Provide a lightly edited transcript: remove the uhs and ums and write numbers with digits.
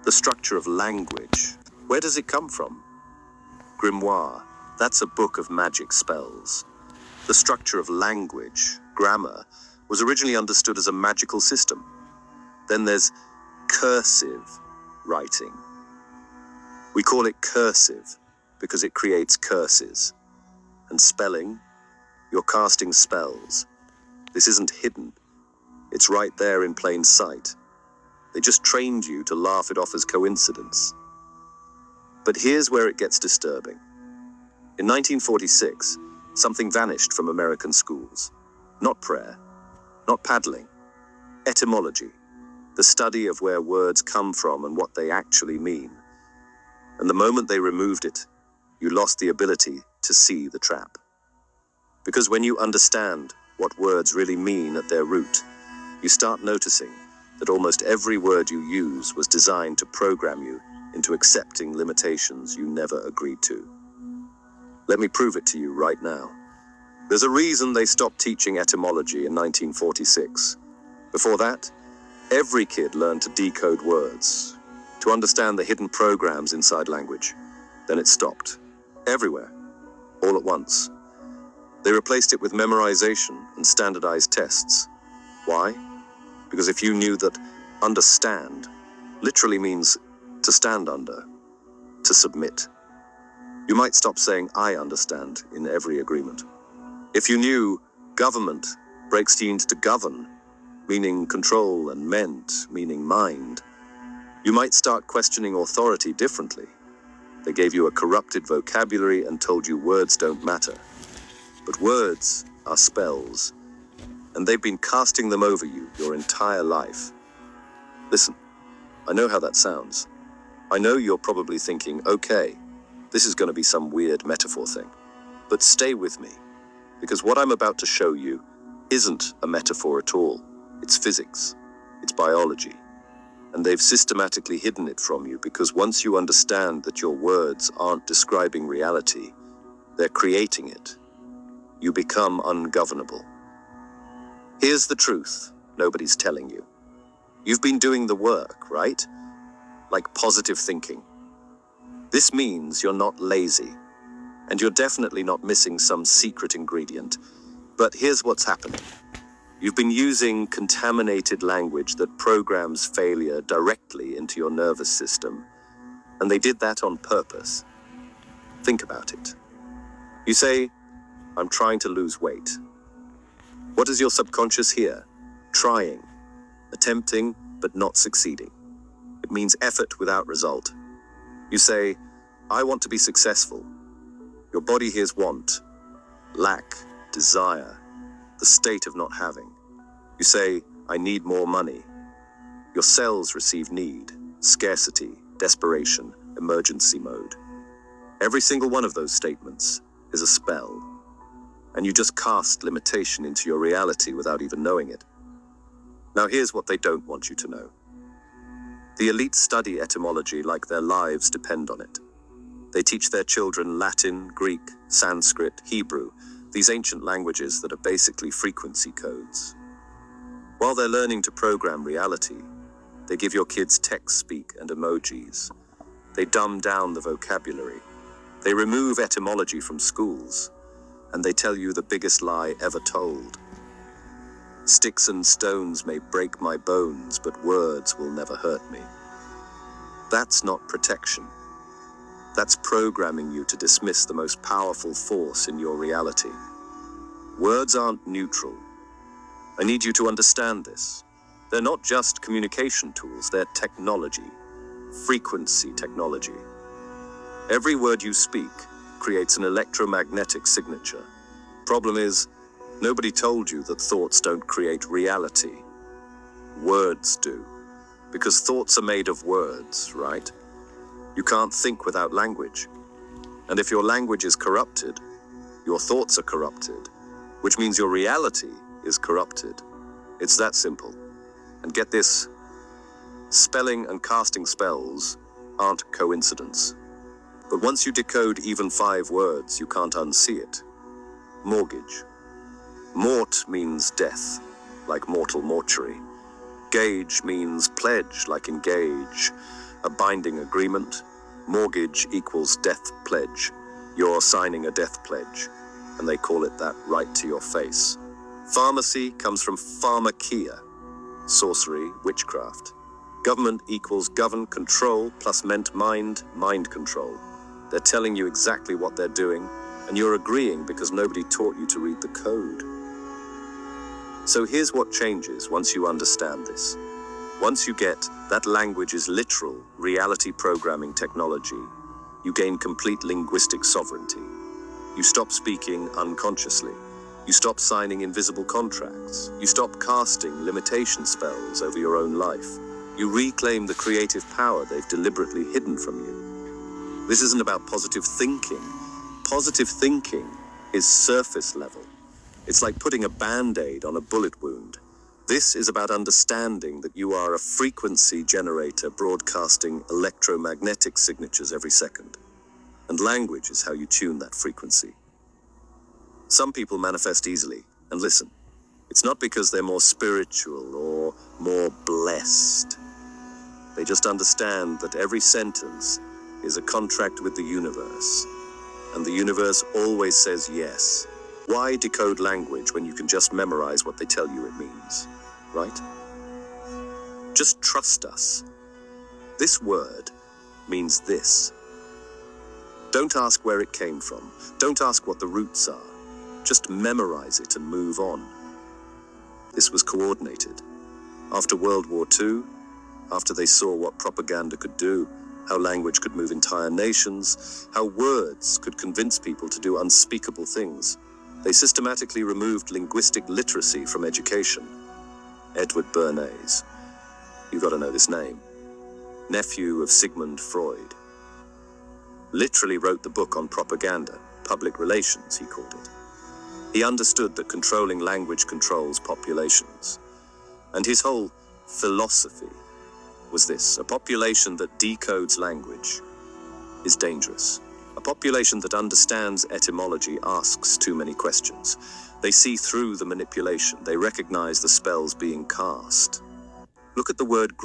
The structure of language. Where does it come from? Grimoire. That's a book of magic spells. The structure of language, grammar, was originally understood as a magical system. Then there's cursive writing. We call it cursive because it creates curses. And spelling, you're casting spells. This isn't hidden. It's right there in plain sight. They just trained you to laugh it off as coincidence. But here's where it gets disturbing. In 1946, something vanished from American schools. Not prayer, not paddling. Etymology, the study of where words come from and what they actually mean. And the moment they removed it, you lost the ability to see the trap. Because when you understand what words really mean at their root, you start noticing that almost every word you use was designed to program you into accepting limitations you never agreed to. Let me prove it to you right now. There's a reason they stopped teaching etymology in 1946. Before that, every kid learned to decode words, to understand the hidden programs inside language. Then it stopped. Everywhere. All at once. They replaced it with memorization and standardized tests. Why? Because if you knew that understand literally means to stand under, to submit, you might stop saying I understand in every agreement. If you knew government breaks teams to govern, meaning control, and ment, meaning mind, you might start questioning authority differently. They gave you a corrupted vocabulary and told you words don't matter. But words are spells, and they've been casting them over you your entire life. Listen, I know how that sounds. I know you're probably thinking, okay, this is going to be some weird metaphor thing. But stay with me, because what I'm about to show you isn't a metaphor at all. It's physics. It's biology. And they've systematically hidden it from you because once you understand that your words aren't describing reality, they're creating it, you become ungovernable. Here's the truth nobody's telling you. You've been doing the work, right? Like positive thinking. This means you're not lazy, and you're definitely not missing some secret ingredient. But here's what's happening. You've been using contaminated language that programs failure directly into your nervous system, and they did that on purpose. Think about it. You say, I'm trying to lose weight. What does your subconscious hear? Trying, attempting, but not succeeding. It means effort without result. You say, I want to be successful. Your body hears want, lack, desire, the state of not having. You say, I need more money. Your cells receive need, scarcity, desperation, emergency mode. Every single one of those statements is a spell, and you just cast limitation into your reality without even knowing it. Now here's what they don't want you to know. The elite study etymology like their lives depend on it. They teach their children Latin, Greek, Sanskrit, Hebrew, these ancient languages that are basically frequency codes. While they're learning to program reality, they give your kids text speak and emojis. They dumb down the vocabulary. They remove etymology from schools. And they tell you the biggest lie ever told. Sticks and stones may break my bones, but words will never hurt me. That's not protection. That's programming you to dismiss the most powerful force in your reality. Words aren't neutral. I need you to understand this. They're not just communication tools, they're technology. Frequency technology. Every word you speak creates an electromagnetic signature. Problem is, nobody told you that thoughts don't create reality. Words do. Because thoughts are made of words, right? You can't think without language. And if your language is corrupted, your thoughts are corrupted, which means your reality is corrupted. It's that simple. And get this, spelling and casting spells aren't coincidence. But once you decode even 5 words, you can't unsee it. Mortgage. Mort means death, like mortal mortuary. Gage means pledge, like engage. a binding agreement. Mortgage equals death pledge. You're signing a death pledge, and they call it that right to your face. Pharmacy comes from pharmakia, sorcery, witchcraft. Government equals govern, control, plus meant mind, mind control. They're telling you exactly what they're doing, and you're agreeing because nobody taught you to read the code. So here's what changes once you understand this. Once you get that language is literal, reality programming technology, you gain complete linguistic sovereignty. You stop speaking unconsciously. You stop signing invisible contracts. You stop casting limitation spells over your own life. You reclaim the creative power they've deliberately hidden from you. This isn't about positive thinking. Positive thinking is surface level. It's like putting a band-aid on a bullet wound. This is about understanding that you are a frequency generator broadcasting electromagnetic signatures every second. And language is how you tune that frequency. Some people manifest easily, and listen, it's not because they're more spiritual or more blessed. They just understand that every sentence is a contract with the universe, and the universe always says yes. Why decode language when you can just memorize what they tell you it means, right? Just trust us. This word means this. Don't ask where it came from. Don't ask what the roots are. Just memorize it and move on. This was coordinated. After World War II, after they saw what propaganda could do, how language could move entire nations, how words could convince people to do unspeakable things, they systematically removed linguistic literacy from education. Edward Bernays. You've got to know this name. Nephew of Sigmund Freud. Literally wrote the book on propaganda, public relations, he called it. He understood that controlling language controls populations. And his whole philosophy was this: a population that decodes language is dangerous. A population that understands etymology asks too many questions. They see through the manipulation. They recognize the spells being cast. Look at the word